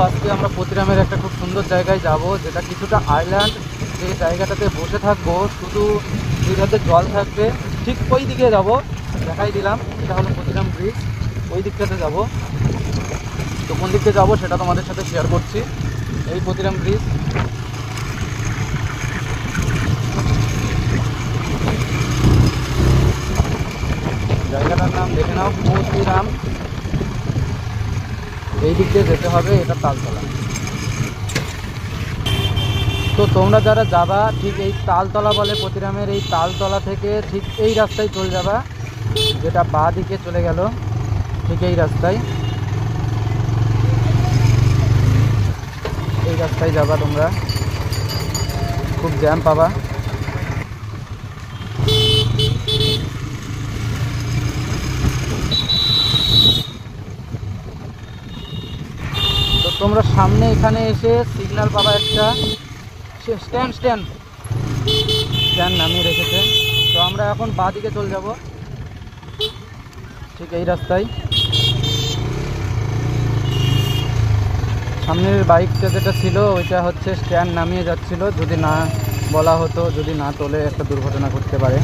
আজকে আমরা পতিরামের একটা খুব সুন্দর জায়গায় যাব, যেটা কিছুটা আইল্যান্ড। যে জায়গাটাতে বসে থাকবো, শুধু দুই ধারে জল থাকবে, ঠিক ওই দিকে যাব। দেখাই দিলাম, এটা হলো পতিরাম ব্রিজ, ওই দিকটাতে যাব। তো কোন দিকে যাব সেটা তোমাদের সাথে শেয়ার করছি। এই পতিরাম ব্রিজ, জায়গাটার নাম দেখে নাও, পতিরাম। এই দিক দিয়ে যেতে হবে, এটা তালতলা। তো তোমরা যারা যাবা, ঠিক এই তালতলা বলে পতিরামের, এই তালতলা থেকে ঠিক এই রাস্তায় চলে যাবা, যেটা বাঁ দিকে চলে গেল, ঠিক এই রাস্তায় যাবা তোমরা। খুব জ্যাম পাবা। তো তোমরা সামনে এখানে এসে সিগন্যাল পাবা একটা, স্ট্যান্ড নামিয়ে রেখেছে। তো আমরা এখন বাঁ দিকে চলে যাব, ঠিক এই রাস্তায়। সামনের বাইকটা যেটা ছিল ওইটা হচ্ছে স্ট্যান্ড নামিয়ে যাচ্ছিল, যদি না বলা হতো, যদি না তোলে একটা দুর্ঘটনা ঘটতে পারে।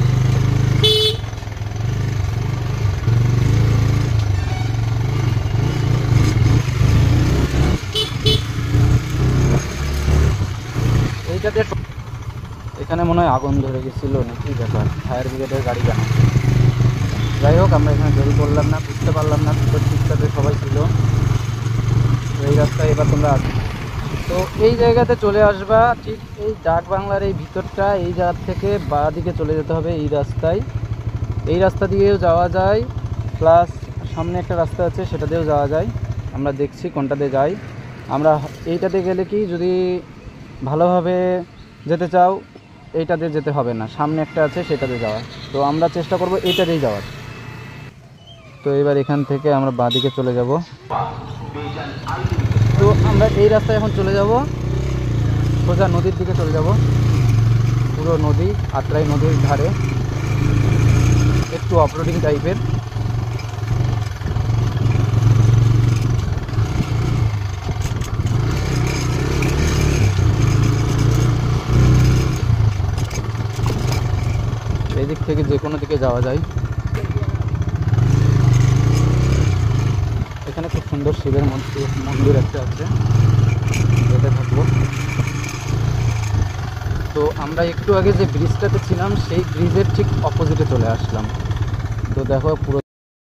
এইটাতে এখানে মনে হয় আগুন ধরে গেছিলো নাকি ব্যাপার, ফায়ার ব্রিগেডের গাড়ি কেন। যাই হোক, আমরা এখানে দেরি করলাম না, বুঝতে পারলাম না, ভিতর ঠিকঠাকে সবাই ছিল। এই রাস্তায় এবার তোমরা তো এই জায়গাতে চলে আসবা, ঠিক এই ডাক বাংলার এই ভিতরটা, এই জায়গা থেকে বাঁ দিকে চলে যেতে হবে এই রাস্তায়। এই রাস্তা দিয়েও যাওয়া যায়, প্লাস সামনে একটা রাস্তা আছে সেটা দিয়েও যাওয়া যায়। আমরা দেখছি কোনটাতে যাই। আমরা এইটাতে গেলে কি, যদি ভালোভাবে যেতে চাও এইটাতে যেতে হবে না, সামনে একটা আছে সেটাতে যাওয়া। তো আমরা চেষ্টা করব এইটাতেই যাওয়ার। তো এবার এখান থেকে আমরা বাঁ দিকে চলে যাব। তো আমরা এই রাস্তায় এখন চলে যাব, সোজা নদীর দিকে চলে যাব। পুরো নদী, আত্রাই নদীর ধারে, একটু অফরোডিং টাইপের। এই দিক থেকে যে কোনো দিকে যাওয়া যায়। এখানে খুব সুন্দর শিবের মন্দির একটা আছে, যেতে থাকবো। তো আমরা একটু আগে যে ব্রিজটাতে ছিলাম, সেই ব্রিজের ঠিক অপোজিটে চলে আসলাম। তো দেখো পুরো